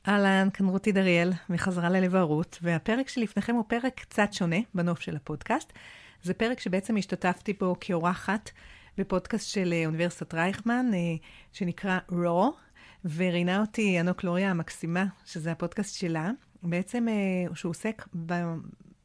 אהלן, כאן רותי דריאל, מחזרה ללב ההורות, והפרק שלפניכם הוא פרק קצת שונה בנוף של הפודקאסט. זה פרק שבעצם השתתפתי בו כאורחת בפודקאסט של אוניברסיטת רייכמן, שנקרא רו, וראיינה אותי אנוק לוריא המקסימה, שזה הפודקאסט שלה, בעצם שהוא עוסק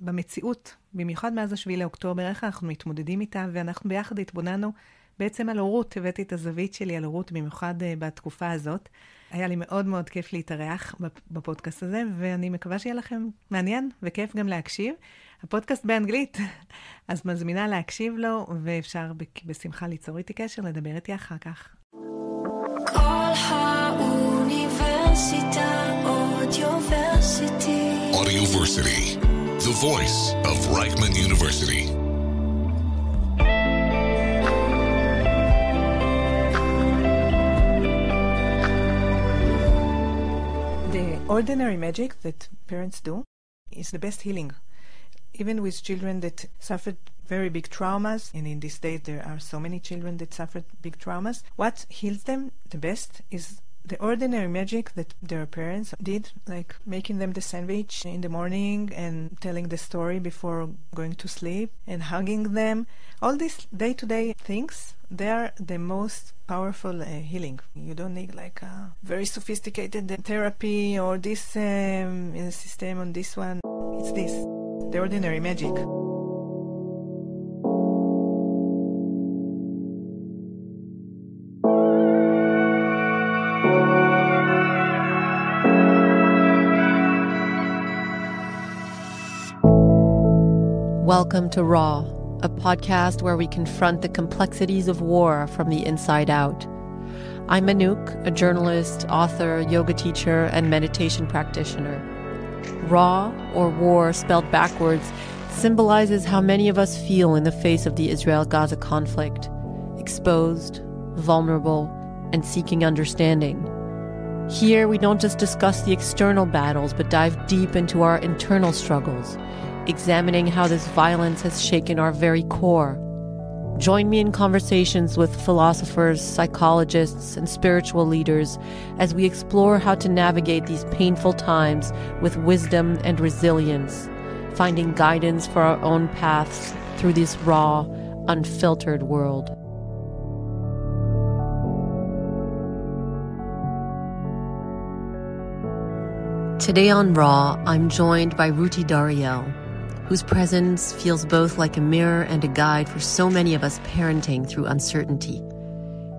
במציאות, במיוחד מאז 7 לאוקטובר, איך אנחנו מתמודדים איתה, ואנחנו ביחד התבוננו בעצם על הורות, הבאתי את הזווית שלי על הורות, במיוחד בתקופה הזאת. היה לי מאוד מאוד כיף להתארח בפודקאסט הזה, ואני מקווה שיהיה לכם מעניין וכיף גם להקשיב. הפודקאסט באנגלית, אז מזמינה להקשיב לו, ואפשר בשמחה ליצור איתי קשר, לדבר איתי אחר כך. כל האוניברסיטה אודיוורסיטי. Audioversity, the voice of Reichman University. The ordinary magic that parents do is the best healing. Even with children that suffered very big traumas, and in this day there are so many children that suffered big traumas, what heals them the best is the ordinary magic that their parents did, like making them the sandwich in the morning and telling the story before going to sleep and hugging them. All these day-to-day things, they are the most powerful healing. You don't need like a very sophisticated therapy or this system on this one. It's this, the ordinary magic. Welcome to Raw, a podcast where we confront the complexities of war from the inside out. I'm Anuk, a journalist, author, yoga teacher, and meditation practitioner. Raw, or war spelled backwards, symbolizes how many of us feel in the face of the Israel-Gaza conflict, exposed, vulnerable, and seeking understanding. Here, we don't just discuss the external battles, but dive deep into our internal struggles, examining how this violence has shaken our very core. Join me in conversations with philosophers, psychologists, and spiritual leaders as we explore how to navigate these painful times with wisdom and resilience, finding guidance for our own paths through this raw, unfiltered world. Today on Raw, I'm joined by Routi Dariel, whose presence feels both like a mirror and a guide for so many of us parenting through uncertainty.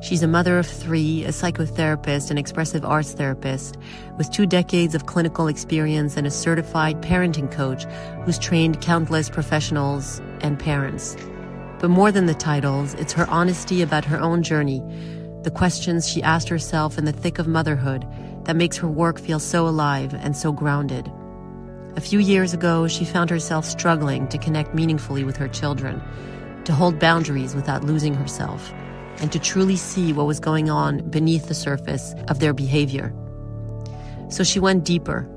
She's a mother of 3, a psychotherapist and expressive arts therapist, with 2 decades of clinical experience and a certified parenting coach who's trained countless professionals and parents. But more than the titles, it's her honesty about her own journey, the questions she asked herself in the thick of motherhood that makes her work feel so alive and so grounded. A few years ago, she found herself struggling to connect meaningfully with her children, to hold boundaries without losing herself, and to truly see what was going on beneath the surface of their behavior. So she went deeper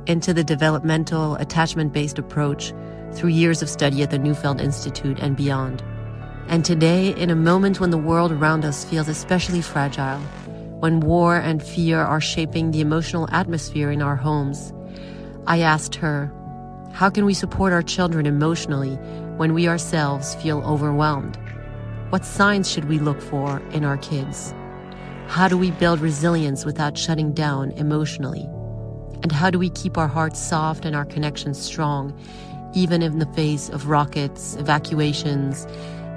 into the developmental, attachment-based approach through years of study at the Neufeld Institute and beyond. And today, in a moment when the world around us feels especially fragile, when war and fear are shaping the emotional atmosphere in our homes, I asked her, how can we support our children emotionally when we ourselves feel overwhelmed? What signs should we look for in our kids? How do we build resilience without shutting down emotionally? And how do we keep our hearts soft and our connections strong, even in the face of rockets, evacuations,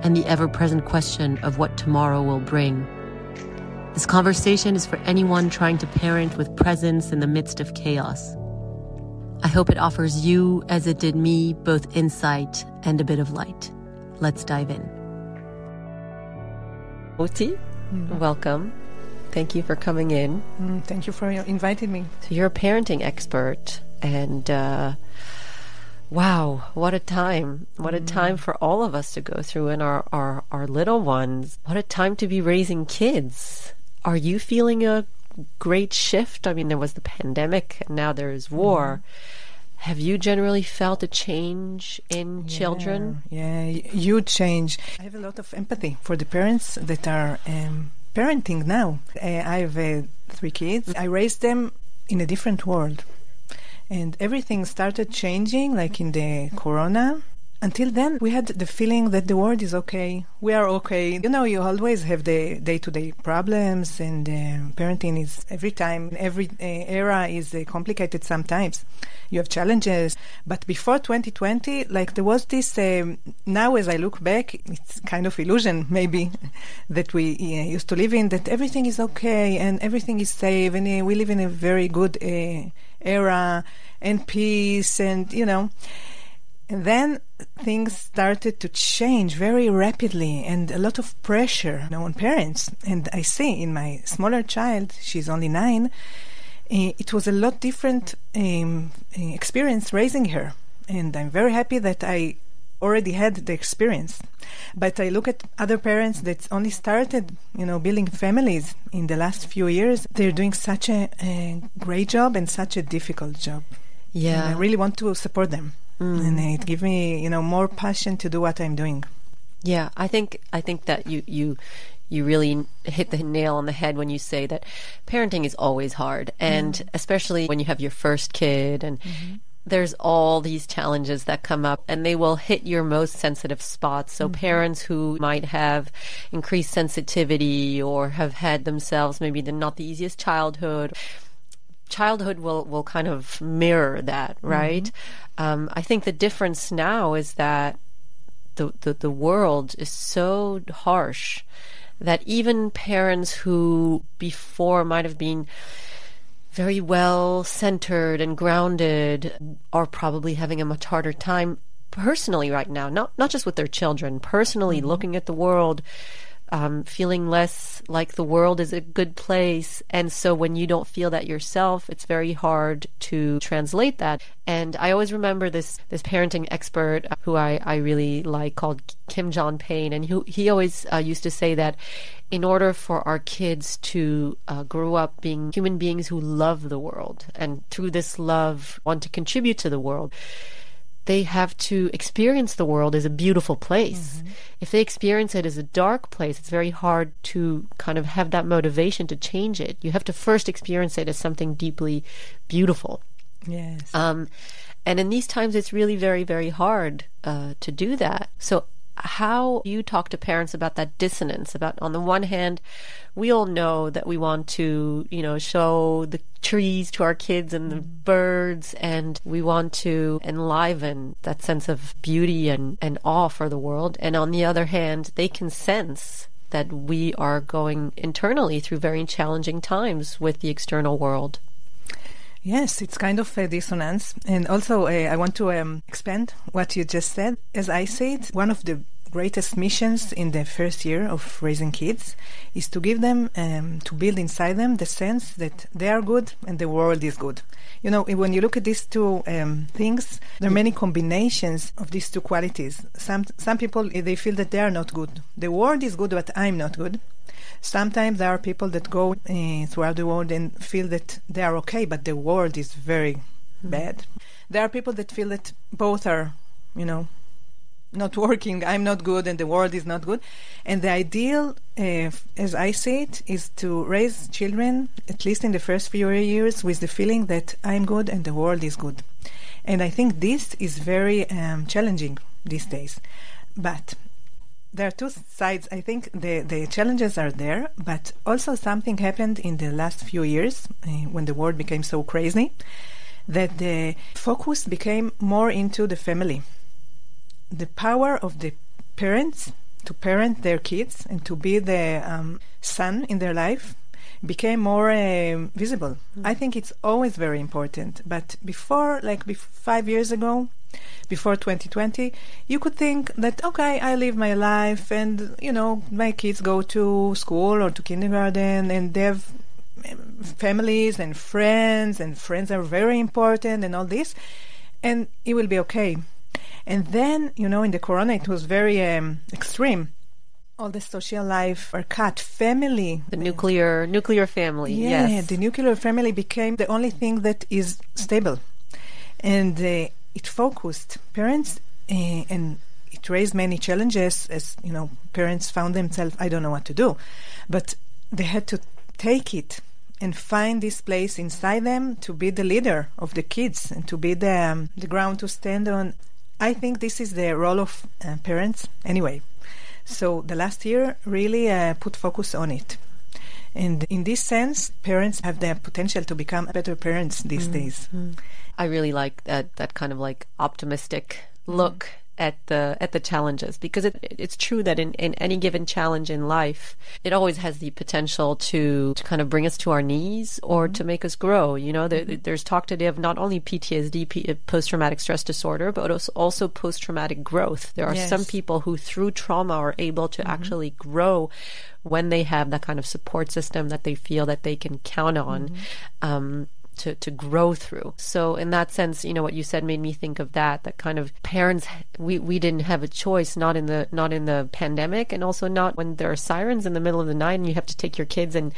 and the ever-present question of what tomorrow will bring? This conversation is for anyone trying to parent with presence in the midst of chaos. I hope it offers you, as it did me, both insight and a bit of light. Let's dive in. Routi, welcome. Thank you for coming in. Thank you for inviting me. So you're a parenting expert, and wow, what a time. What a time for all of us to go through, and our little ones. What a time to be raising kids. Are you feeling a great shift? I mean, there was the pandemic, and now there is war. Have you generally felt a change in children? Yeah, huge change. I have a lot of empathy for the parents that are parenting now. I have 3 kids. I raised them in a different world. And everything started changing, like in the corona. Until then, we had the feeling that the world is okay. We are okay. You know, you always have the day-to-day problems, and parenting is every time, every era is complicated sometimes. You have challenges. But before 2020, like there was this, now as I look back, it's kind of illusion maybe that we used to live in, that everything is okay and everything is safe, and we live in a very good era and peace, and, you know. And then things started to change very rapidly, and a lot of pressure, you know, on parents. And I see in my smaller child, she's only 9, it was a lot different experience raising her. And I'm very happy that I already had the experience. But I look at other parents that only started, you know, building families in the last few years. They're doing such a great job and such a difficult job. Yeah. And I really want to support them. And it gives me, you know, more passion to do what I'm doing. Yeah, I think that you really hit the nail on the head when you say that parenting is always hard, and especially when you have your first kid, and there's all these challenges that come up, and they will hit your most sensitive spots. So parents who might have increased sensitivity or have had themselves maybe not the easiest childhood will kind of mirror that, right? I think the difference now is that the world is so harsh that even parents who before might have been very well centered and grounded are probably having a much harder time personally right now, not just with their children, personally looking at the world, feeling less like the world is a good place. And so when you don't feel that yourself, it's very hard to translate that. And I always remember this parenting expert who I really like, called Kim John Payne. And he always used to say that in order for our kids to grow up being human beings who love the world, and through this love want to contribute to the world, they have to experience the world as a beautiful place. If they experience it as a dark place, it's very hard to kind of have that motivation to change it. You have to first experience it as something deeply beautiful. Yes. And in these times, it's really very, very hard to do that. So how you talk to parents about that dissonance, about, on the one hand, we all know that we want to, you know, show the trees to our kids and the birds, and we want to enliven that sense of beauty and awe for the world. And on the other hand, they can sense that we are going internally through very challenging times with the external world. Yes, it's kind of a dissonance. And also, I want to expand what you just said. As I see it, one of the greatest missions in the first year of raising kids is to give them, to build inside them the sense that they are good and the world is good. You know, when you look at these two things, there are many combinations of these two qualities. Some people, they feel that they are not good. The world is good, but I'm not good. Sometimes there are people that go throughout the world and feel that they are okay, but the world is very bad. There are people that feel that both are, you know, not working. I'm not good and the world is not good. And the ideal, as I see it, is to raise children, at least in the first few years, with the feeling that I'm good and the world is good. And I think this is very challenging these days. But there are two sides. I think the challenges are there, but also something happened in the last few years when the world became so crazy, that the focus became more into the family. The power of the parents to parent their kids and to be the sun in their life became more visible. I think it's always very important. But before, 5 years ago, before 2020, you could think that, okay, I live my life and, you know, my kids go to school or to kindergarten and they have families and friends are very important and all this, and it will be okay. And then, you know, in the corona, it was very extreme. All the social life are cut. Family. The nuclear family, yeah, yes. The nuclear family became the only thing that is stable. And it focused parents and it raised many challenges as, you know, parents found themselves, I don't know what to do. But they had to take it and find this place inside them to be the leader of the kids and to be the ground to stand on. I think this is the role of parents anyway. So the last year really put focus on it. And in this sense, parents have the potential to become better parents these days. I really like that kind of like optimistic look at the challenges, because it's true that in any given challenge in life, it always has the potential to kind of bring us to our knees or to make us grow. You know, there's talk today of not only PTSD, post-traumatic stress disorder, but also post-traumatic growth. There are some people who through trauma are able to actually grow when they have that kind of support system that they feel that they can count on. To grow through. So in that sense, you know, what you said made me think of that kind of parents, we didn't have a choice, not in the pandemic, and also not when there are sirens in the middle of the night and you have to take your kids and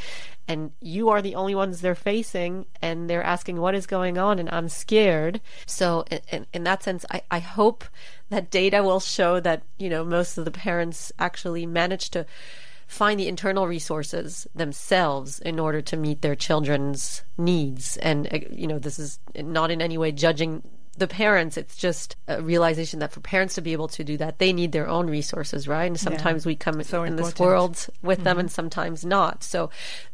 you are the only ones they're facing and they're asking what is going on and I'm scared. So in that sense, I hope that data will show that, you know, most of the parents actually manage to find the internal resources themselves in order to meet their children's needs. And, you know, this is not in any way judging the parents. It's just a realization that for parents to be able to do that, they need their own resources, right? And sometimes we come in this world with them and sometimes not. So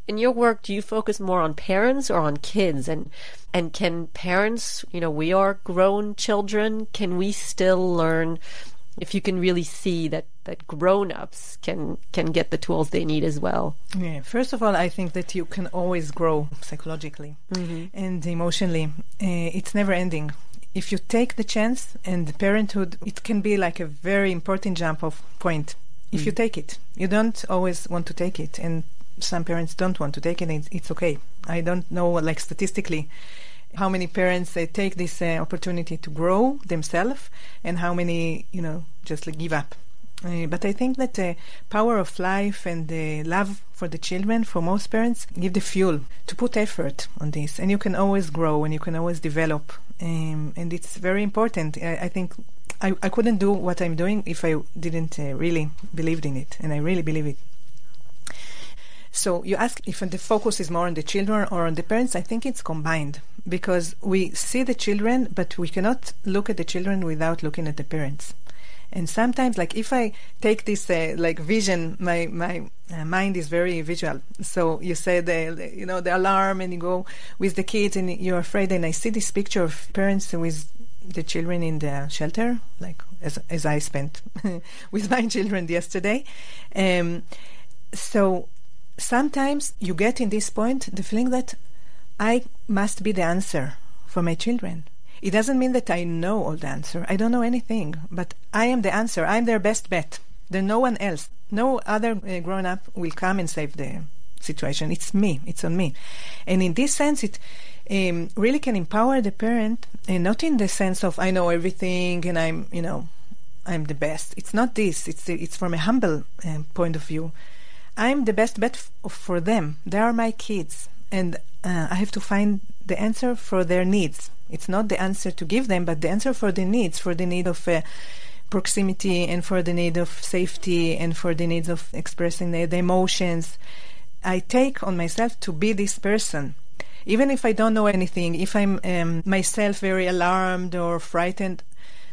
in your work, do you focus more on parents or on kids? And can parents, you know, we are grown children, can we still learn, if you can really see that grown-ups can get the tools they need as well? Yeah. First of all, I think that you can always grow psychologically and emotionally. It's never ending. If you take the chance, and parenthood, it can be like a very important jump off point. If you take it, you don't always want to take it, and some parents don't want to take it, and it's okay. I don't know, like statistically, how many parents take this opportunity to grow themselves, and how many, you know, just like give up. But I think that the power of life and the love for the children, for most parents, give the fuel to put effort on this. And you can always grow and you can always develop. And it's very important. I think I couldn't do what I'm doing if I didn't really believe in it. And I really believe it. So you ask if the focus is more on the children or on the parents. I think it's combined, because we see the children, but we cannot look at the children without looking at the parents. And sometimes, like if I take this like vision, my mind is very visual. So you say the alarm, and you go with the kids, and you're afraid. And I see this picture of parents with the children in the shelter, like as I spent with my children yesterday. So sometimes you get in this point the feeling that I must be the answer for my children. It doesn't mean that I know all the answer. I don't know anything, but I am the answer. I'm their best bet. There's no one else. No other grown-up will come and save the situation. It's me. It's on me. And in this sense, it really can empower the parent, and not in the sense of I know everything and I'm the best. It's not this. It's from a humble point of view. I'm the best bet for them. They are my kids, and I have to find the answer for their needs. It's not the answer to give them, but the answer for the needs, for the need of proximity, and for the need of safety, and for the needs of expressing the emotions. I take on myself to be this person. Even if I don't know anything, if I'm myself very alarmed or frightened,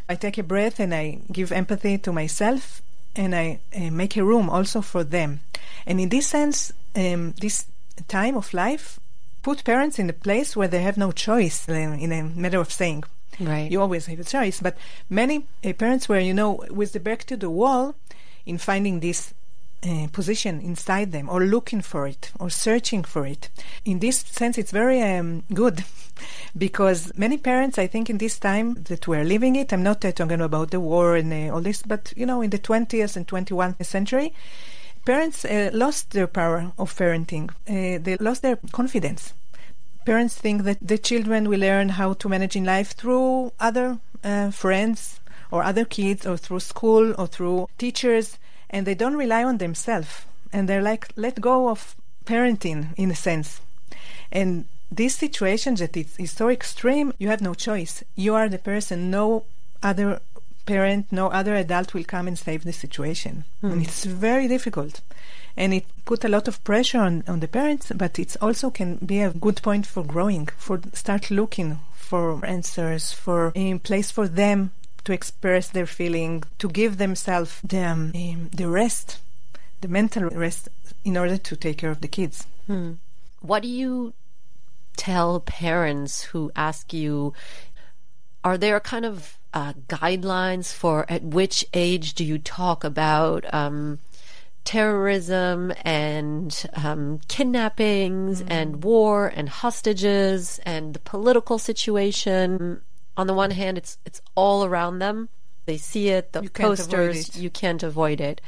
I take a breath and I give empathy to myself, and I make a room also for them. And in this sense, this time of life put parents in a place where they have no choice, in a matter of saying. Right. You always have a choice. But many parents were, with the back to the wall in finding this position inside them, or looking for it, or searching for it. In this sense, it's very good, because many parents, I think in this time that we're living it, I'm not talking about the war and all this, but, in the 20th and 21st century, parents lost their power of parenting. They lost their confidence. Parents think that the children will learn how to manage in life through other friends or other kids, or through school or through teachers, and they don't rely on themselves. And they're like, let go of parenting in a sense. And this situation that is so extreme, you have no choice. You are the person. No other parent, no other adult will come and save the situation. And it's very difficult. And it put a lot of pressure on the parents, but it also can be a good point for growing, for start looking for answers, for a place for them to express their feeling, to give themselves the rest, the mental rest, in order to take care of the kids. What do you tell parents who ask you, are there kind of guidelines for at which age do you talk about terrorism and kidnappings and war and hostages and the political situation? On the one hand, it's all around them. They see it, the posters, you can't avoid it.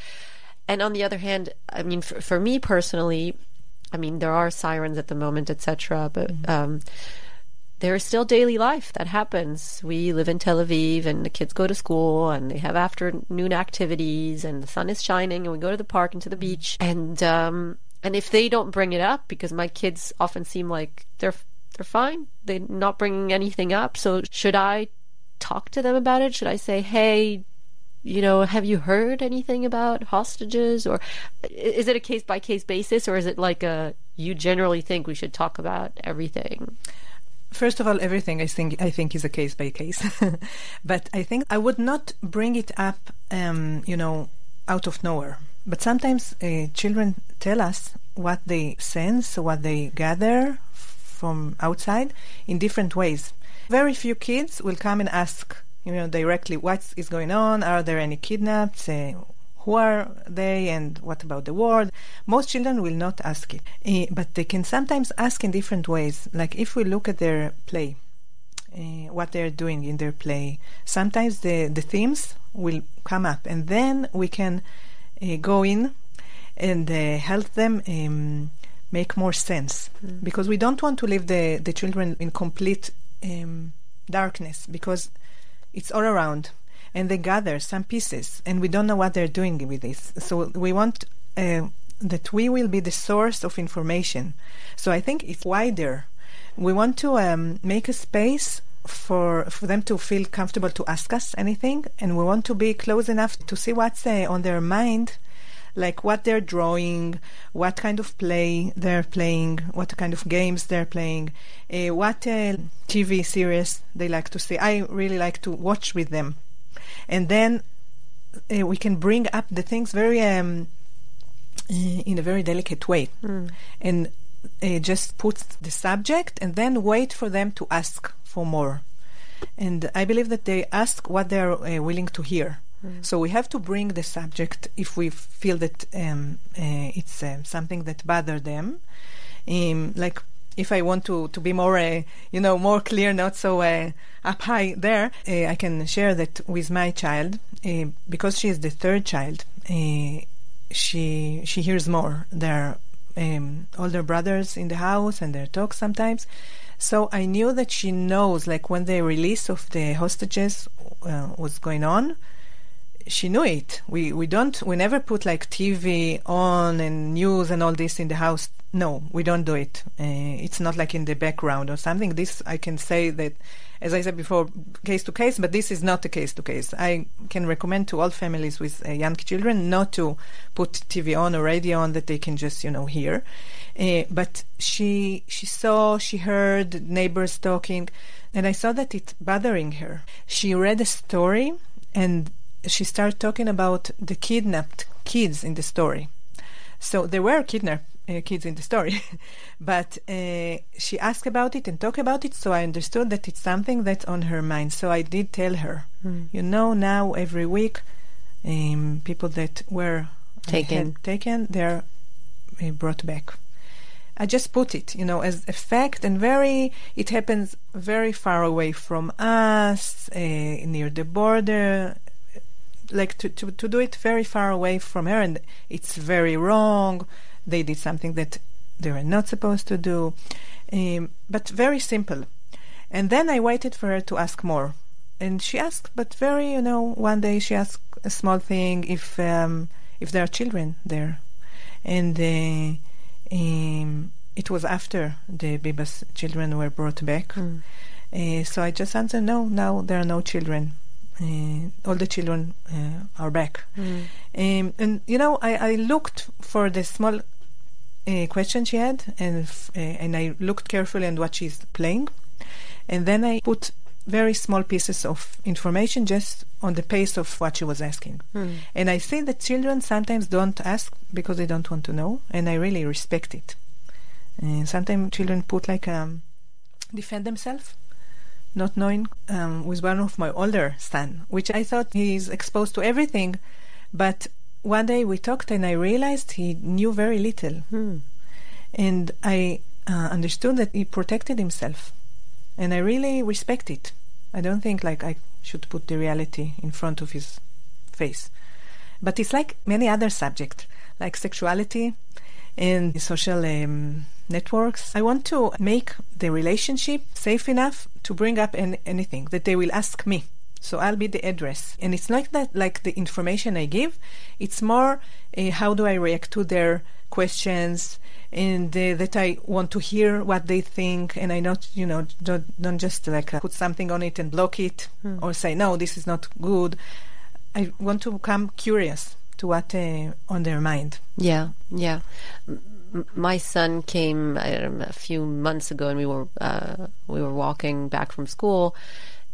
And on the other hand, I mean, for me personally, I mean, there are sirens at the moment, etc., but there is still daily life that happens. We live in Tel Aviv, and the kids go to school, and they have afternoon activities, and the sun is shining, and we go to the park and to the beach. And if they don't bring it up, because my kids often seem like they're fine, they're not bringing anything up. So should I talk to them about it? Should I say, hey, you know, have you heard anything about hostages? Or is it a case-by-case basis, or is it like you generally think we should talk about everything? First of all, everything I think is a case by case, but I think I would not bring it up, out of nowhere. But sometimes children tell us what they sense, what they gather from outside in different ways. Very few kids will come and ask, directly what is going on. Are there any kidnapped? Who are they, and what about the war? Most children will not ask it, but they can sometimes ask in different ways. Like if we look at their play, what they're doing in their play, sometimes the themes will come up, and then we can go in and help them make more sense, because we don't want to leave the children in complete darkness, because it's all around. And they gather some pieces, and we don't know what they're doing with this. So we want that we will be the source of information. So I think it's wider. We want to make a space for them to feel comfortable to ask us anything, and we want to be close enough to see what's on their mind, like what they're drawing, what kind of play they're playing, what kind of games they're playing, what TV series they like to see. I really like to watch with them. And then we can bring up the things very in a very delicate way, and just put the subject and then wait for them to ask for more. And I believe that they ask what they're willing to hear. So we have to bring the subject if we feel that it's something that bothers them. Like if I want to be more, more clear, not so up high there, I can share that with my child, because she is the third child, she hears more. There are older brothers in the house, and they talk sometimes. So I knew that she knows, like when the release of the hostages was going on, she knew it. We never put like TV on and news and all this in the house. No, we don't do it. It's not like in the background or something. This I can say that, as I said before, case to case, but this is not a case to case. I can recommend to all families with young children not to put TV on or radio on, that they can just, hear. But she saw, she heard neighbors talking, and I saw that it's bothering her. She read a story, and she started talking about the kidnapped kids in the story. So there were kidnapped kids in the story, but she asked about it and talked about it, so I understood that it's something that's on her mind. So I did tell her, now every week, people that were taken, they're brought back. I just put it, as a fact, and it happens very far away from us, near the border, like to do it very far away from her, and it's very wrong. They did something that they were not supposed to do, but very simple. And then I waited for her to ask more, and she asked, but very, one day she asked a small thing, if there are children there, and it was after the Bibas children were brought back. So I just answered, no, there are no children. all the children are back. And, I looked for the small question she had, and I looked carefully at what she's playing. And then I put very small pieces of information just on the pace of what she was asking. And I see that children sometimes don't ask because they don't want to know, and I really respect it. Sometimes children put defend themselves, not knowing. With one of my older son, which I thought he's exposed to everything, but one day we talked and I realized he knew very little. And I understood that he protected himself. And I really respect it. I don't think I should put the reality in front of his face. But it's like many other subjects, like sexuality and social networks. I want to make the relationship safe enough to bring up anything that they will ask me. So I'll be the address. And it's not that like the information I give. It's more how do I react to their questions, and that I want to hear what they think, and I not, don't just put something on it and block it or say, no, this is not good. I want to become curious to what on their mind. Yeah. My son came a few months ago, and we were walking back from school,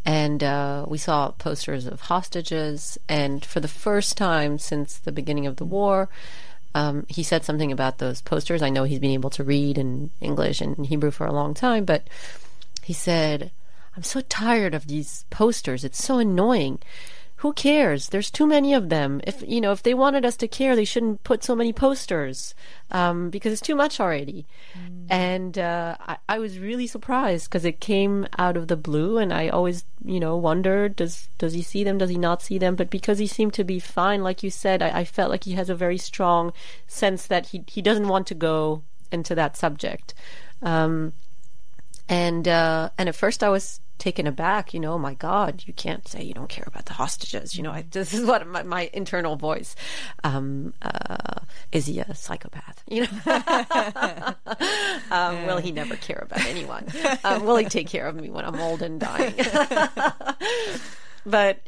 and we saw posters of hostages, and for the first time since the beginning of the war, he said something about those posters. I know he's been able to read in English and Hebrew for a long time, but he said, I'm so tired of these posters. It's so annoying. Who cares? There's too many of them. If they wanted us to care, they shouldn't put so many posters, because it's too much already. And I was really surprised because it came out of the blue, and I always, wondered, does he see them? Does he not see them? But because he seemed to be fine, like you said, I felt like he has a very strong sense that he doesn't want to go into that subject. And at first I was taken aback, oh my God, you can't say you don't care about the hostages. This is what my internal voice. Is he a psychopath? Will he never care about anyone? Will he take care of me when I'm old and dying? But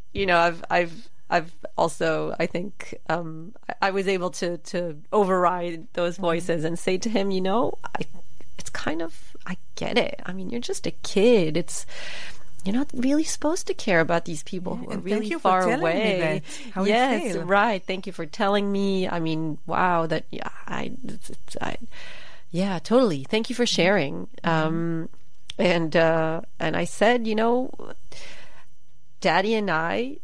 I've also, I think, I was able to override those voices and say to him, it's kind of, I get it. I mean, you're just a kid. You're not really supposed to care about these people who are really far away. Thank you for telling me that, how you feel. Right. Thank you for telling me. I mean, wow. Yeah, totally. Thank you for sharing. And I said, Daddy and I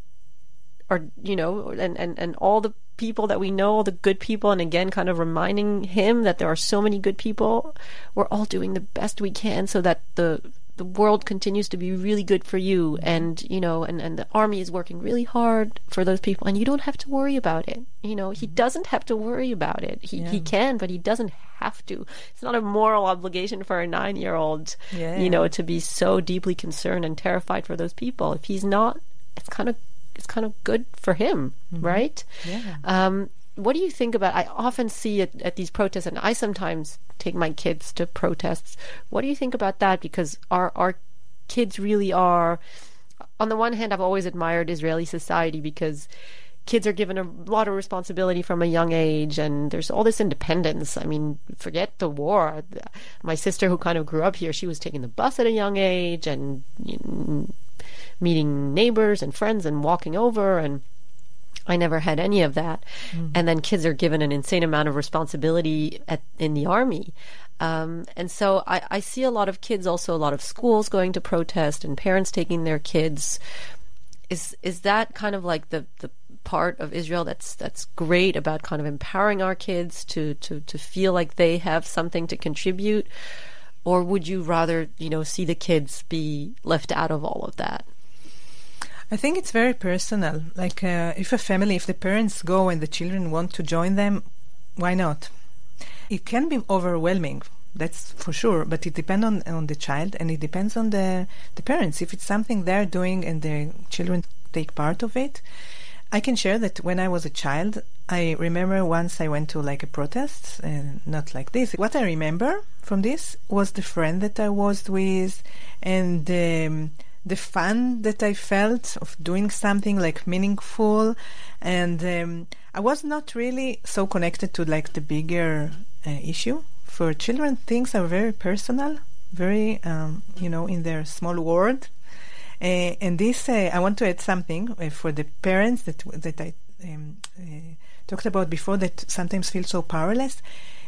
are, and all the people that we know, all the good people, and again kind of reminding him that there are so many good people. We're all doing the best we can so that the world continues to be really good for you, and and the army is working really hard for those people, and you don't have to worry about it. He doesn't have to worry about it. He can, but he doesn't have to. It's not a moral obligation for a 9-year-old to be so deeply concerned and terrified for those people. If he's not, it's kind of good for him, right? What do you think about, I often see it at these protests, and I sometimes take my kids to protests. What do you think about that? Because our kids really are, on the one hand, I've always admired Israeli society because kids are given a lot of responsibility from a young age, and there's all this independence. I mean, forget the war. My sister, who kind of grew up here, she was taking the bus at a young age and meeting neighbors and friends and walking over, and I never had any of that. And then kids are given an insane amount of responsibility in the army. And so I see a lot of kids, also a lot of schools going to protest and parents taking their kids. Is that kind of like the part of Israel that's great about kind of empowering our kids to feel like they have something to contribute? Or would you rather, see the kids be left out of all of that? I think it's very personal. Like if the parents go and the children want to join them, why not? It can be overwhelming, that's for sure, but it depends on the child, and it depends on the parents. If it's something they're doing and the children take part of it. I can share that when I was a child, I remember once I went to like a protest, not like this. What I remember from this was the friend that I was with, and the fun that I felt of doing something like meaningful, and I was not really so connected to like the bigger issue. For children, things are very personal, very in their small world, and this I want to add something for the parents that I talked about before that sometimes feel so powerless.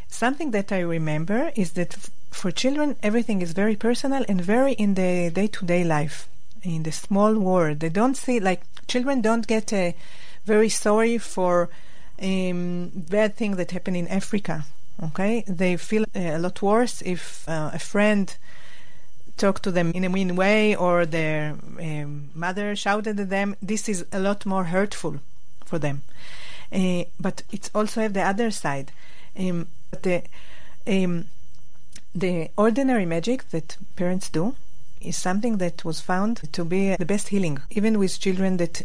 Something that I remember is that for children, everything is very personal and very in the day-to-day life, in the small world. They don't see, like, children don't get very sorry for bad things that happen in Africa, okay? They feel a lot worse if a friend talked to them in a mean way or their mother shouted at them. This is a lot more hurtful for them. But it's also have the other side. The ordinary magic that parents do is something that was found to be the best healing, even with children that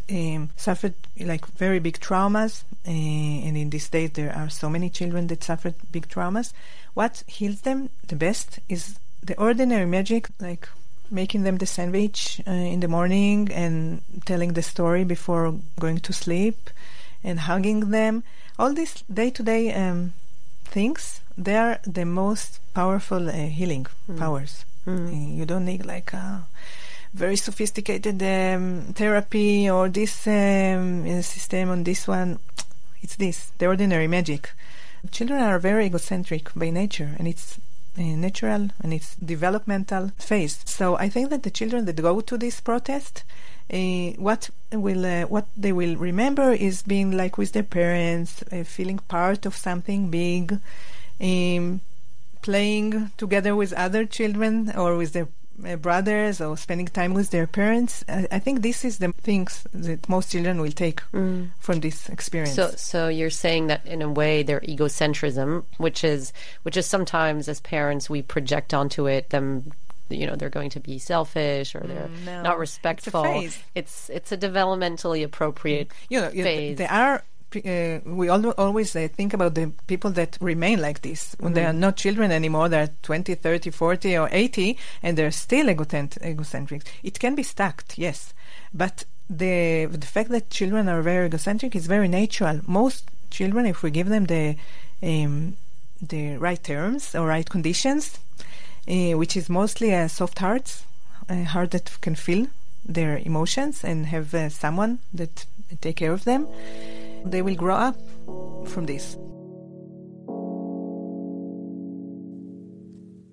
suffered like very big traumas, and in this day there are so many children that suffered big traumas. What heals them the best is the ordinary magic, like making them the sandwich in the morning and telling the story before going to sleep and hugging them. All these day-to-day things, they are the most powerful healing powers. You don't need like a very sophisticated therapy or this system on this one. It's this, the ordinary magic. Children are very egocentric by nature, and it's natural and it's developmental phase. So I think that the children that go to this protest, what they will remember is being like with their parents, feeling part of something big, playing together with other children or with their brothers, or spending time with their parents. I think this is the things that most children will take from this experience. So you're saying that in a way their egocentrism, which is sometimes as parents we project onto it them, they're going to be selfish or they're not respectful. It's a developmentally appropriate phase. There are we always think about the people that remain like this when they are not children anymore. They're 20, 30, 40 or 80 and they're still egocentric. It can be stacked, yes, but the fact that children are very egocentric is very natural. Most children, if we give them the right terms or right conditions, which is mostly a soft heart that can feel their emotions and have someone that take care of them, they will grow up from this.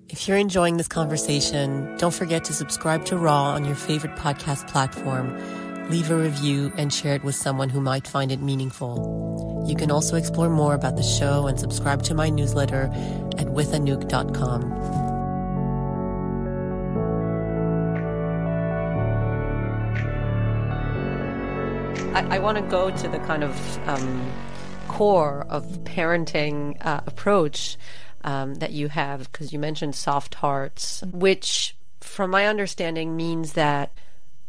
If you're enjoying this conversation, don't forget to subscribe to Raw on your favorite podcast platform, leave a review, and share it with someone who might find it meaningful. You can also explore more about the show and subscribe to my newsletter at withanok.com. I want to go to the kind of core of parenting approach that you have, because you mentioned soft hearts, which from my understanding means that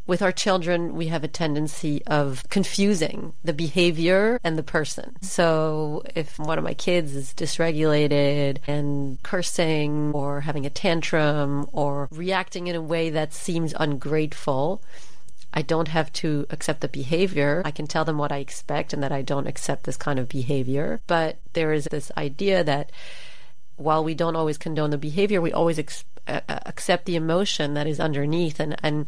with our children we have a tendency of confusing the behavior and the person. So if one of my kids is dysregulated and cursing or having a tantrum or reacting in a way that seems ungrateful, I don't have to accept the behavior. I can tell them what I expect and that I don't accept this kind of behavior. But there is this idea that while we don't always condone the behavior, we always accept the emotion that is underneath. And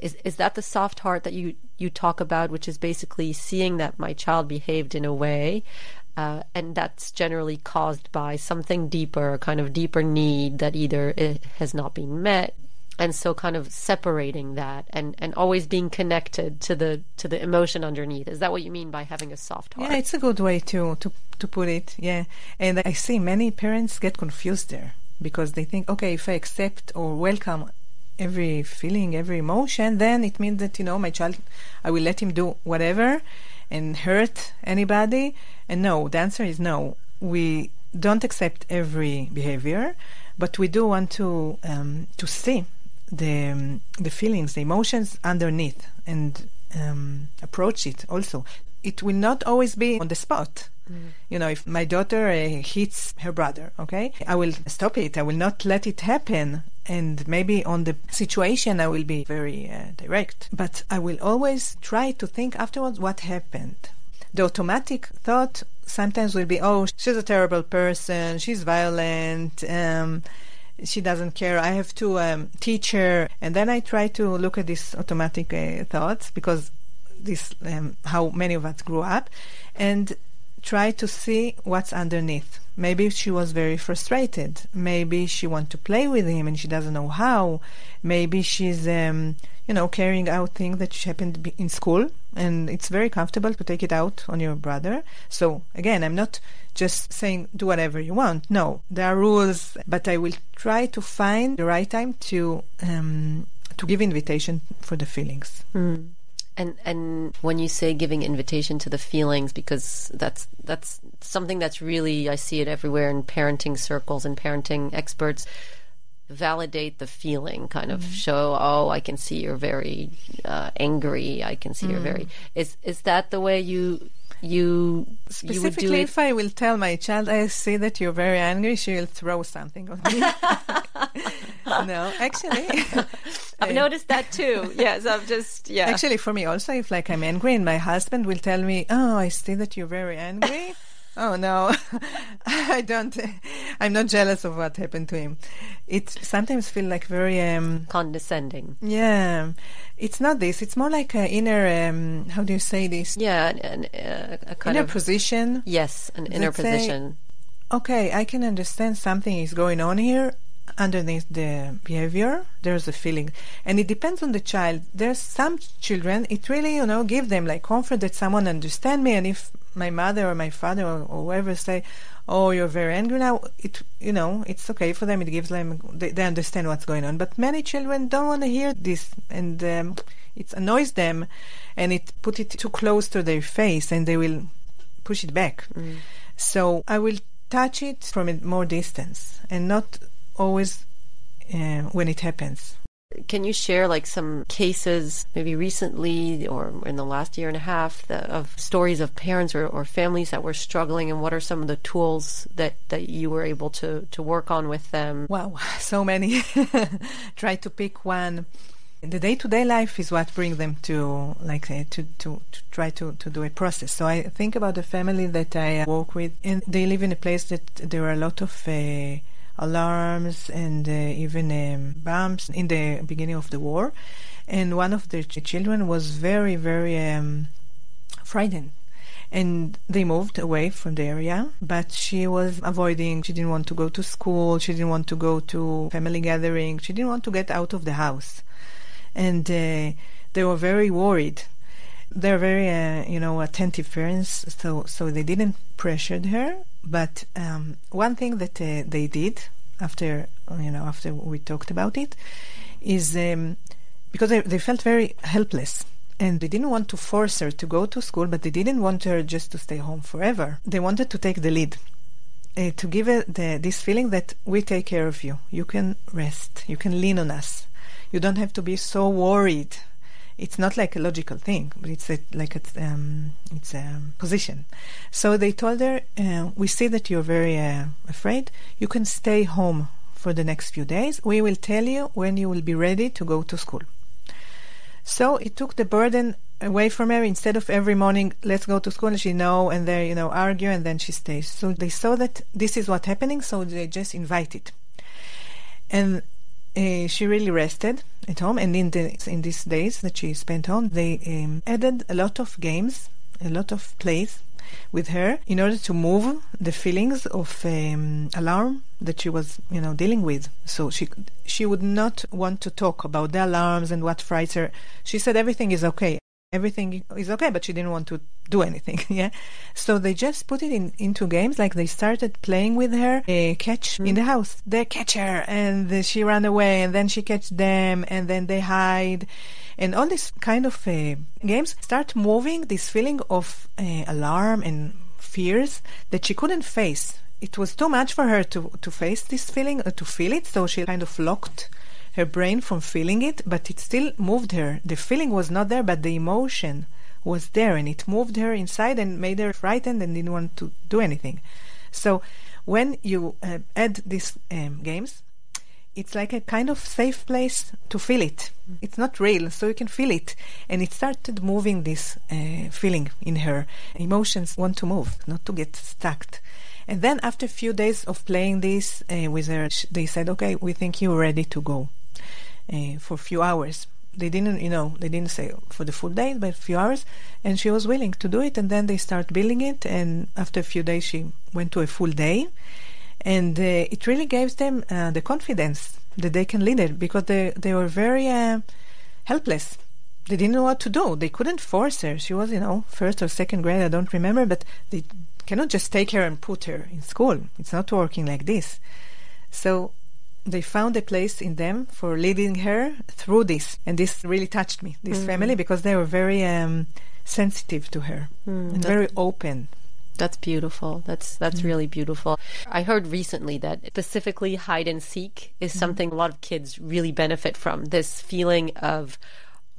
is that the soft heart that you talk about, which is basically seeing that my child behaved in a way, and that's generally caused by something deeper, a kind of deeper need that either it has not been met. And so kind of separating that and always being connected to the emotion underneath. Is that what you mean by having a soft heart? Yeah, it's a good way to put it. Yeah. And I see many parents get confused there because they think, okay, if I accept or welcome every feeling, every emotion, then it means that, my child, I will let him do whatever and hurt anybody. And no, the answer is no. We don't accept every behavior, but we do want to see the feelings, the emotions underneath, and approach it also. It will not always be on the spot. You know, if my daughter hits her brother, okay, I will stop it. I will not let it happen. And maybe on the situation, I will be very direct. But I will always try to think afterwards what happened. The automatic thought sometimes will be, oh, she's a terrible person, she's violent, she doesn't care, I have to teach her. And then I try to look at these automatic thoughts, because this how many of us grew up, and try to see what's underneath. Maybe she was very frustrated. Maybe she wants to play with him and she doesn't know how. Maybe she's, carrying out things that happened in school, and it's very comfortable to take it out on your brother. So again, I'm not just saying do whatever you want. No, there are rules, but I will try to find the right time to give invitation for the feelings. And when you say giving invitation to the feelings, because that's something that's really, I see it everywhere in parenting circles and parenting experts, validate the feeling, kind of show, oh, I can see you're very angry, I can see you're very... Is that the way you Specifically, you would do it? If I will tell my child, I see that you're very angry, she will throw something on me. No, actually... I've noticed that too. Yes, I'm just, yeah. Actually, for me also, if like I'm angry and my husband will tell me, oh, I see that you're very angry. Oh, no, I'm not jealous of what happened to him. It sometimes feels like very... condescending. Yeah. It's not this. It's more like an inner, how do you say this? Yeah, a kind inner of... position. Yes, an inner position. Okay, I can understand something is going on here. Underneath the behavior, there's a feeling. And it depends on the child. There's some children, it really, give them like comfort that someone understand me. And if my mother or my father or whoever say, oh, you're very angry now, it's okay for them. It gives them, they understand what's going on. But many children don't want to hear this, and it annoys them, and it put it too close to their face, and they will push it back. So I will touch it from a more distance, and not always when it happens. Can you share like some cases, maybe recently or in the last year and a half, of stories of parents or families that were struggling, and what are some of the tools that you were able to work on with them? Wow, so many. Try to pick one. The day-to-day life is what brings them to try to do a process. So I think about the family that I work with, and they live in a place that there are a lot of alarms and even bombs in the beginning of the war. And one of the children was very, very frightened. And they moved away from the area, but she was avoiding. She didn't want to go to school. She didn't want to go to family gathering. She didn't want to get out of the house. And they were very worried. They're very, attentive parents, so they didn't pressure her. But one thing that they did after we talked about it is because they felt very helpless, and they didn't want to force her to go to school, but they didn't want her just to stay home forever. They wanted to take the lead, to give her this feeling that we take care of you. You can rest. You can lean on us. You don't have to be so worried. It's not like a logical thing, but it's a position. So they told her, we see that you're very afraid. You can stay home for the next few days. We will tell you when you will be ready to go to school. So it took the burden away from her. Instead of every morning, let's go to school, and she and they argue, and then she stays. So they saw that this is what's happening, so they just invited. And she really rested at home, and in these days that she spent home, they added a lot of games, a lot of plays with her in order to move the feelings of alarm that she was, dealing with. So she would not want to talk about the alarms and what frights her. She said everything is okay. Everything is okay, but she didn't want to do anything. Yeah, so they just put it into games. Like they started playing with her catch in the house. They catch her, and she ran away, and then she catch them, and then they hide, and all this kind of games start moving this feeling of alarm and fears that she couldn't face. It was too much for her to face this feeling, to feel it. So she kind of locked her brain from feeling it, but it still moved her. The feeling was not there, but the emotion was there, and it moved her inside and made her frightened and didn't want to do anything. So when you add these games, it's like a kind of safe place to feel it. It's not real, so you can feel it. And it started moving this feeling in her. Emotions want to move, not to get stuck. And then after a few days of playing this with her, they said, okay, we think you're ready to go for a few hours. They didn't say for the full day, but a few hours. And she was willing to do it. And then they start building it. And after a few days, she went to a full day. And it really gave them the confidence that they can lead it, because they were very helpless. They didn't know what to do. They couldn't force her. She was, first or second grade, I don't remember, but they cannot just take her and put her in school. It's not working like this. So they found a place in them for leading her through this. And this really touched me, this family, because they were very sensitive to her and very open. That's beautiful. That's really beautiful. I heard recently that specifically hide and seek is something a lot of kids really benefit from. This feeling of,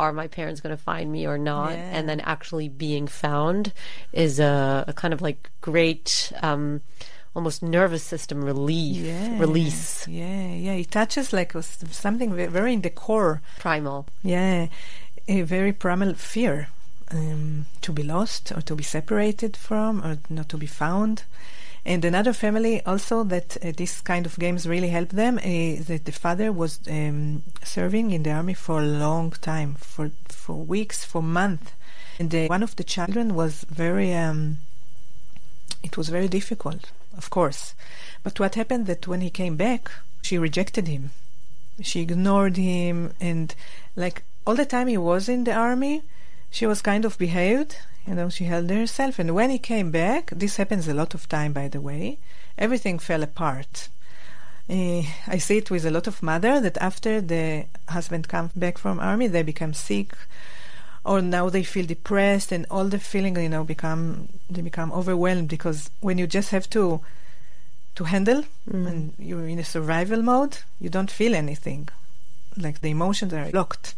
are my parents going to find me or not? Yeah. And then actually being found is a kind of like great, almost nervous system release. Yeah. It touches like something very in the core. Primal. Yeah. A very primal fear. To be lost or to be separated from or not to be found. And another family also that this kind of games really helped them is that the father was serving in the army for a long time, for weeks, for months. And one of the children was it was very difficult, of course. But what happened that when he came back, she rejected him. She ignored him, and like all the time he was in the army, she was kind of behaved, she held herself. And when he came back, this happens a lot of time, by the way, everything fell apart. I see it with a lot of mother that after the husband comes back from army, they become sick, or now they feel depressed, and all the feeling, they become overwhelmed, because when you just have to handle and you're in a survival mode, you don't feel anything. Like the emotions are locked.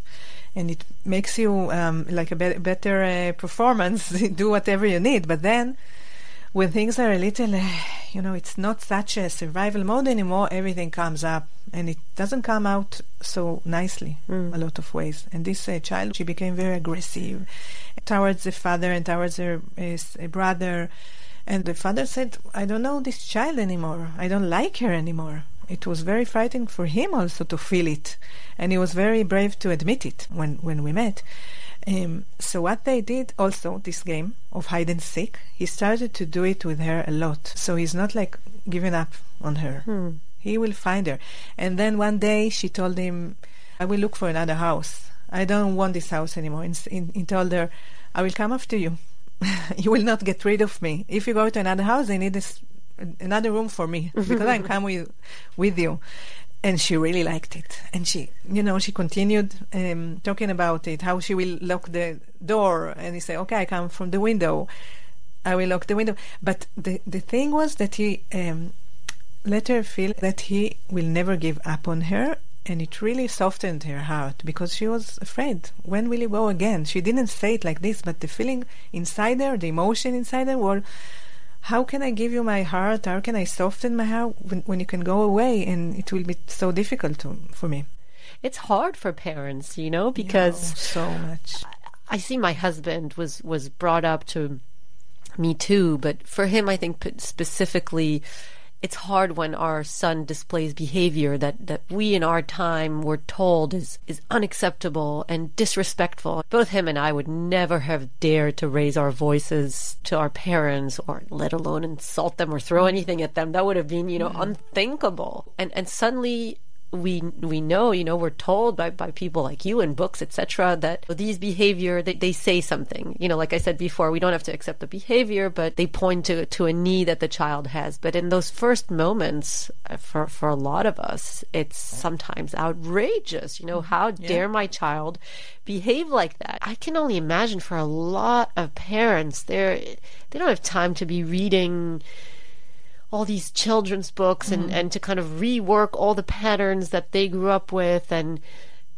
And it makes you like a better performance, do whatever you need. But then, when things are a little, it's not such a survival mode anymore, everything comes up. And it doesn't come out so nicely, a lot of ways. And this child, she became very aggressive towards the father and towards her brother. And the father said, I don't know this child anymore. I don't like her anymore. It was very frightening for him also to feel it. And he was very brave to admit it when we met. So what they did also, this game of hide and seek, he started to do it with her a lot. So he's not like giving up on her. He will find her. And then one day she told him, I will look for another house. I don't want this house anymore. He told her, I will come after you. You will not get rid of me. If you go to another house, they need another room for me, because I come with you. And she really liked it. And she continued talking about it, how she will lock the door. And he said, okay, I come from the window. I will lock the window. But the thing was that he let her feel that he will never give up on her. And it really softened her heart, because she was afraid. When will he go again? She didn't say it like this, but the feeling inside her, the emotion inside her was, how can I give you my heart? How can I soften my heart when you can go away? And it will be so difficult for me. It's hard for parents, because so much. I see my husband was brought up to Me Too, but for him, I think specifically, it's hard when our son displays behavior that we in our time were told is unacceptable and disrespectful. Both him and I would never have dared to raise our voices to our parents, or let alone insult them or throw anything at them. That would have been, unthinkable. And suddenly we know, we're told by people like you in books, etc., that these behavior, they say something. Like I said before, we don't have to accept the behavior, but they point to a need that the child has. But in those first moments, for a lot of us, it's sometimes outrageous. How dare my child behave like that? I can only imagine for a lot of parents, they don't have time to be reading all these children's books and to kind of rework all the patterns that they grew up with. And,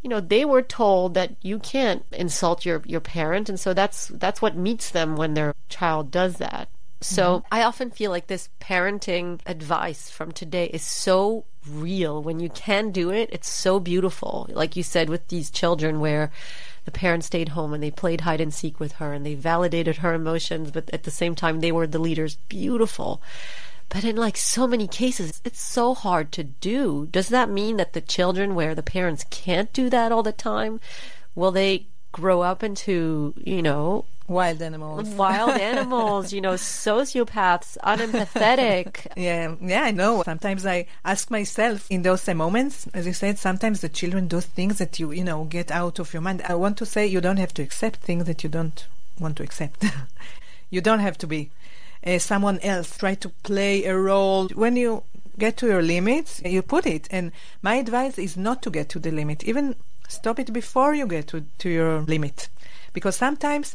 they were told that you can't insult your parent, and so that's what meets them when their child does that. So I often feel like this parenting advice from today is so real. When you can do it, it's so beautiful. Like you said, with these children where the parents stayed home and they played hide and seek with her and they validated her emotions, but at the same time they were the leaders. Beautiful. But in like so many cases, it's so hard to do. Does that mean that the children where the parents can't do that all the time, will they grow up into, wild animals, sociopaths, unempathetic? Yeah, I know. Sometimes I ask myself in those moments, as you said, sometimes the children do things that you get out of your mind. I want to say you don't have to accept things that you don't want to accept. You don't have to be someone else. Try to play a role. When you get to your limits, you put it. And my advice is not to get to the limit. Even stop it before you get to your limit. Because sometimes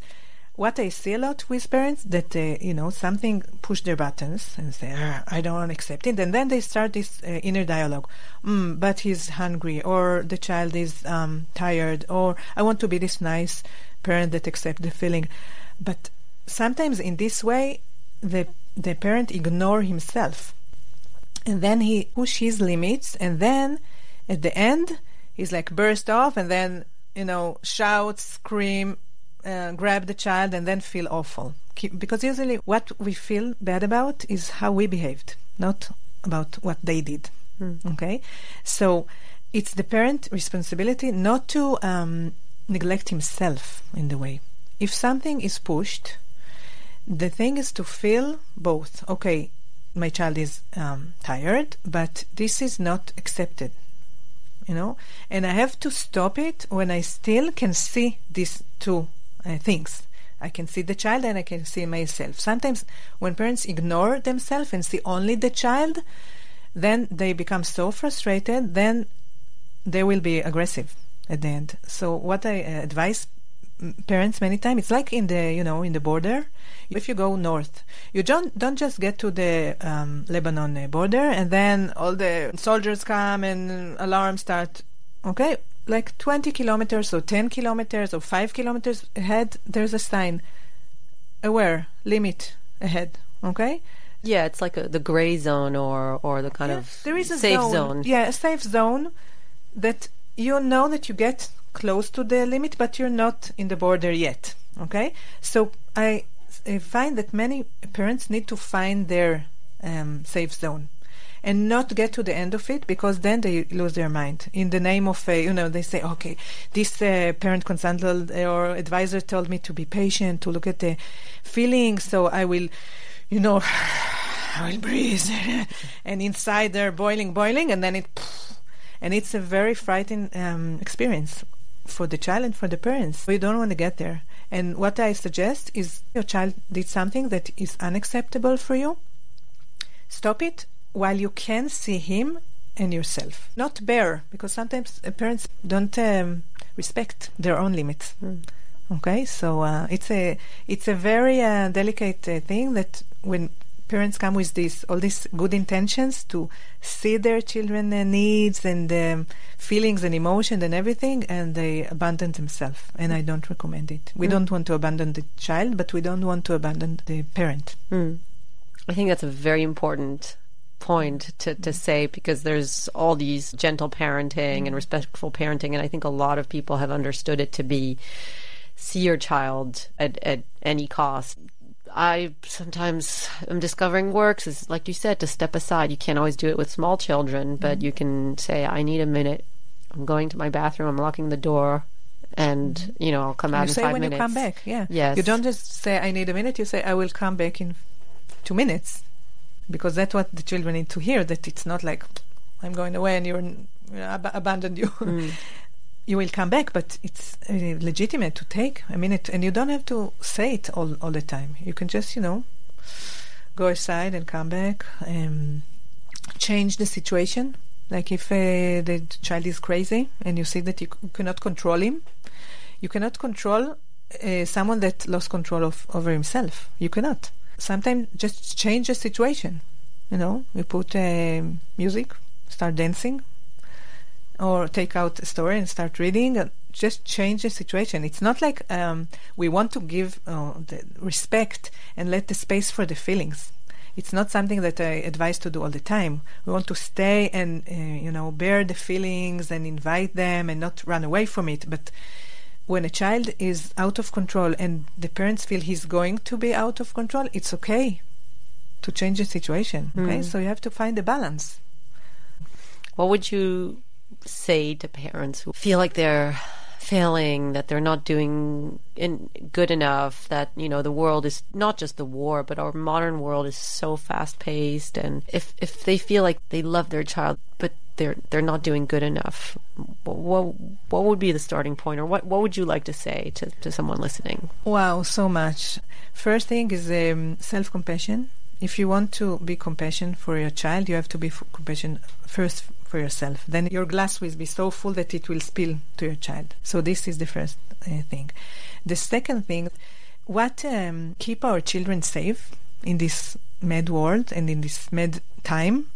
what I see a lot with parents, that, something push their buttons and say, I don't want to accept it. And then they start this inner dialogue. But he's hungry, or the child is tired, or I want to be this nice parent that accepts the feeling. But sometimes in this way, the parent ignore himself. And then he push his limits, and then at the end, he's like burst off, and then, shout, scream, grab the child, and then feel awful. Because usually what we feel bad about is how we behaved, not about what they did. Okay? So it's the parent responsibility not to neglect himself in the way. If something is pushed, the thing is to feel both. Okay, my child is tired, but this is not accepted. And I have to stop it when I still can see these two things. I can see the child and I can see myself. Sometimes when parents ignore themselves and see only the child, then they become so frustrated, then they will be aggressive at the end. So what I advise parents many times, it's like in the in the border. If you go north, you don't just get to the Lebanon border and then all the soldiers come and alarms start. Okay, like 20 kilometers or 10 kilometers or 5 kilometers ahead, there's a sign, aware, limit ahead. Okay. Yeah, it's like the gray zone or the kind of there is a safe zone. Yeah, a safe zone that that you get close to the limit, but you're not in the border yet. Okay, so I find that many parents need to find their safe zone and not get to the end of it, because then they lose their mind. In the name of, they say, okay, this parent consultant or advisor told me to be patient, to look at the feelings, so I will, I will breathe. And inside they're boiling, and then it's a very frightening experience for the child and for the parents. We don't want to get there. And what I suggest is, your child did something that is unacceptable for you. Stop it while you can see him and yourself. Not bear, because sometimes parents don't respect their own limits. Okay, so it's a very delicate thing that when parents come with all these good intentions to see their children needs and feelings and emotions and everything, and they abandon themselves. And I don't recommend it. We don't want to abandon the child, but we don't want to abandon the parent. I think that's a very important point to say, because there's all these gentle parenting and respectful parenting, and I think a lot of people have understood it to be see your child at any cost. I sometimes am discovering works is, like you said, to step aside. You can't always do it with small children, but you can say, I need a minute. I'm going to my bathroom. I'm locking the door, and I'll come out in 5 minutes. You say when you come back, yeah. Yes. You don't just say, I need a minute. You say, I will come back in 2 minutes, because that's what the children need to hear. That it's not like I'm going away and you're abandoned you. You will come back, but it's legitimate to take a minute, and you don't have to say it all the time. You can just, go aside and come back, change the situation. Like if the child is crazy and you see that you cannot control him, you cannot control someone that lost control over himself. You cannot. Sometimes just change the situation. You put music, start dancing. or take out a story and start reading. Just change the situation. It's not like we want to give the respect and let the space for the feelings. It's not something that I advise to do all the time. We want to stay and, bear the feelings and invite them and not run away from it. But when a child is out of control and the parents feel he's going to be out of control, it's okay to change the situation. Okay, so you have to find a balance. What would you say to parents who feel like they're failing, that they're not doing good enough, that, the world is not just the war, but our modern world is so fast-paced, and if they feel like they love their child, but they're not doing good enough, what would be the starting point, or what would you like to say to someone listening? Wow, so much. First thing is self-compassion. If you want to be compassionate for your child, you have to be compassionate first for yourself. Then your glass will be so full that it will spill to your child. So this is the first thing. The second thing, what keep our children safe in this mad world and in this mad time,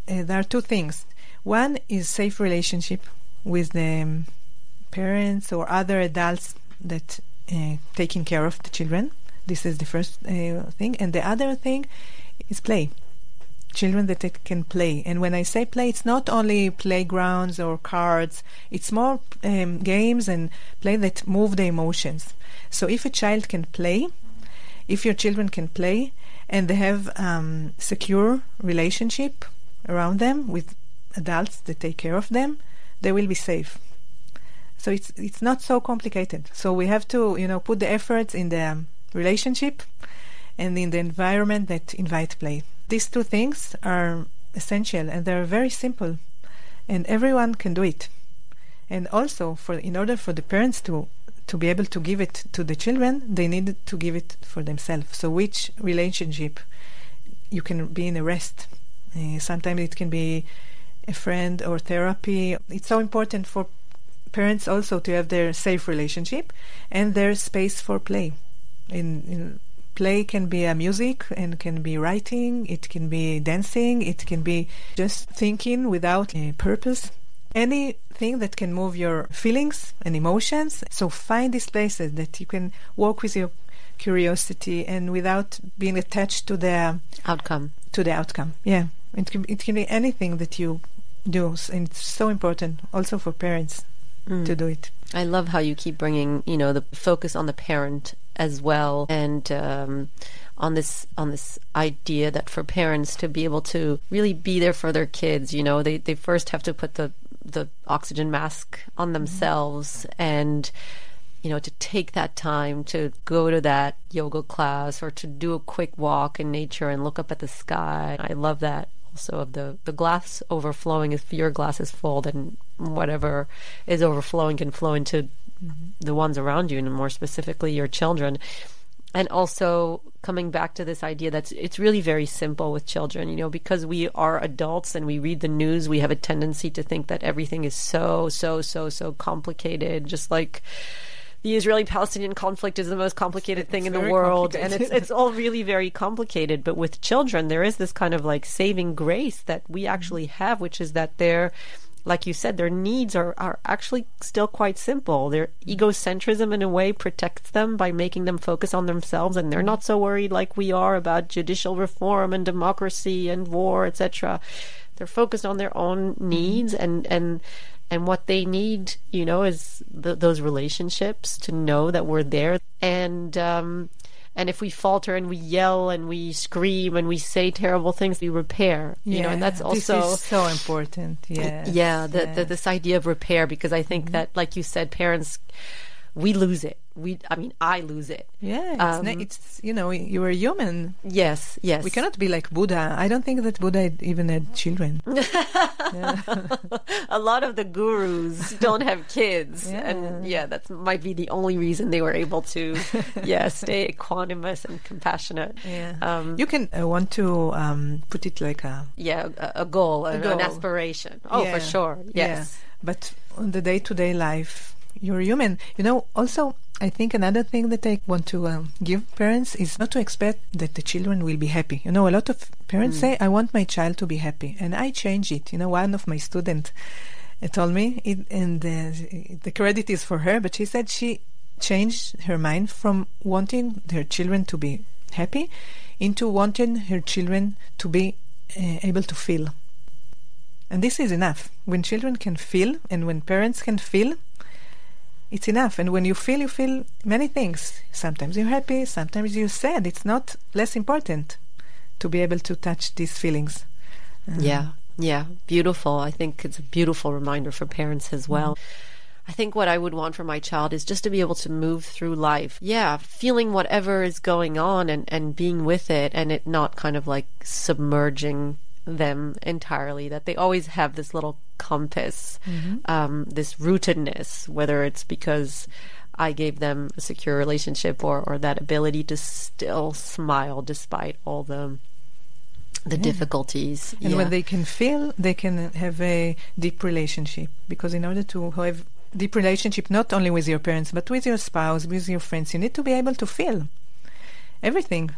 there are two things. One is safe relationship with the parents or other adults that taking care of the children. This is the first thing. And the other thing is play. Children that can play. And when I say play, it's not only playgrounds or cards. It's more games and play that move the emotions. So if a child can play, if your children can play, and they have secure relationship around them with adults that take care of them, they will be safe. So it's not so complicated. So we have to put the efforts in the relationship and in the environment that invite play. These two things are essential, and they're very simple, and everyone can do it. And also, in order for the parents to be able to give it to the children, they need to give it for themselves. So which relationship you can be in a rest. Sometimes it can be a friend or therapy. It's so important for parents also to have their safe relationship and their space for play. In play can be music, and can be writing, it can be dancing, it can be just thinking without a purpose. Anything that can move your feelings and emotions. So find these places that you can walk with your curiosity and without being attached to the outcome. Yeah. It can be anything that you do, and it's so important also for parents to do it. I love how you keep bringing, the focus on the parent as well, and on this idea that for parents to be able to really be there for their kids, they first have to put the oxygen mask on themselves, and to take that time to go to that yoga class or to do a quick walk in nature and look up at the sky. I love that also, of the glass overflowing. If your glass is full, then whatever is overflowing can flow into the ones around you, and more specifically your children. And also coming back to this idea that it's really very simple with children, because we are adults and we read the news, we have a tendency to think that everything is so complicated, just like the Israeli-Palestinian conflict is the most complicated thing in the world, and it's all really very complicated. But with children, there is this kind of like saving grace that we actually have, which is that they're, like you said, their needs are actually still quite simple. Their egocentrism, in a way, protects them by making them focus on themselves, and they're not so worried like we are about judicial reform and democracy and war, etc. They're focused on their own needs, and what they need, is those relationships, to know that we're there. And if we falter and we yell and we scream and we say terrible things, we repair. And that's also this is so important. This idea of repair, because I think that, like you said, parents, we lose it. I lose it. Yeah, it's you are human. Yes. We cannot be like Buddha. I don't think that Buddha even had children. A lot of the gurus don't have kids, and that might be the only reason they were able to, stay equanimous and compassionate. You can want to put it like a goal, an aspiration. Oh, for sure. Yes, but on the day-to-day life, you're human. Also, I think another thing that I want to give parents is not to expect that the children will be happy. A lot of parents say, I want my child to be happy. And I change it. One of my students told me, and the credit is for her, but she said she changed her mind from wanting her children to be happy into wanting her children to be able to feel. And this is enough. When children can feel, and when parents can feel, it's enough. And when you feel many things. Sometimes you're happy, sometimes you're sad. It's not less important to be able to touch these feelings. Yeah, beautiful. I think it's a beautiful reminder for parents as well. I think what I would want for my child is just to be able to move through life. Yeah, feeling whatever is going on and being with it, and it not kind of like submerging them entirely, that they always have this little compass, this rootedness, whether it's because I gave them a secure relationship or that ability to still smile despite all the difficulties. And when they can feel, they can have a deep relationship, because in order to have deep relationship not only with your parents but with your spouse, with your friends, you need to be able to feel everything.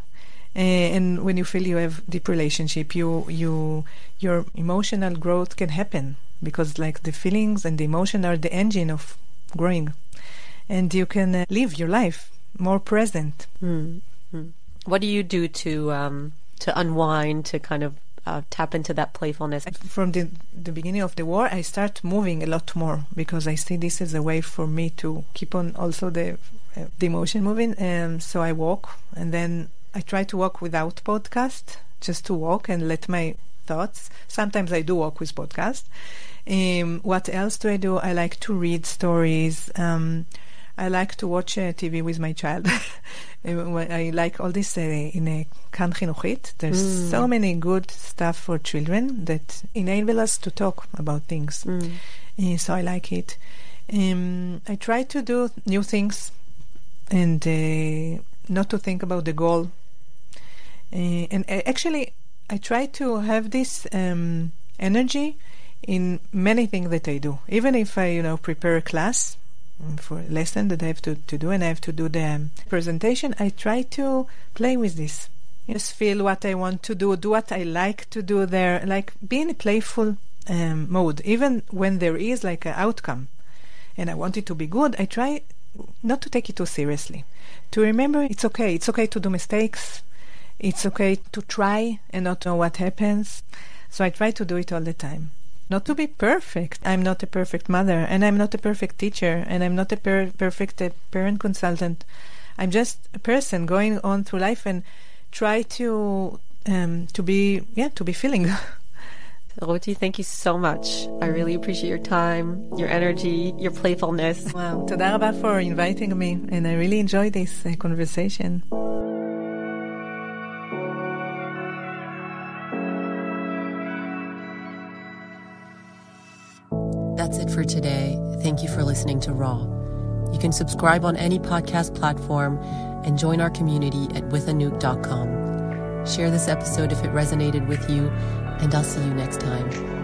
And when you feel you have deep relationship, your emotional growth can happen, because like the feelings and the emotion are the engine of growing, and you can live your life more present. What do you do to unwind, to kind of tap into that playfulness? From the beginning of the war, I start moving a lot more, because I see this as a way for me to keep on also the emotion moving. So I walk, and then I try to walk without podcast, just to walk and let my thoughts. Sometimes I do walk with podcast. What else do I do? I like to read stories. I like to watch TV with my child. I like all this in a כאן חינוכית. There's so many good stuff for children that enable us to talk about things. So I like it. I try to do new things and not to think about the goal. And actually, I try to have this energy in many things that I do. Even if I, prepare a class for a lesson that I have to do, and I have to do the presentation, I try to play with this. Just feel what I want to do what I like to do there, like be in a playful mode, even when there is like an outcome and I want it to be good. I try not to take it too seriously, to remember it's okay to do mistakes, it's okay to try and not know what happens. So I try to do it all the time. Not to be perfect. I'm not a perfect mother, and I'm not a perfect teacher, and I'm not a perfect parent consultant. I'm just a person going on through life and try to be feeling. רותי, thank you so much. I really appreciate your time, your energy, your playfulness. Wow, תודה רבה for inviting me, and I really enjoyed this conversation. That's it for today. Thank you for listening to Raw. You can subscribe on any podcast platform and join our community at withanook.com. Share this episode if it resonated with you, and I'll see you next time.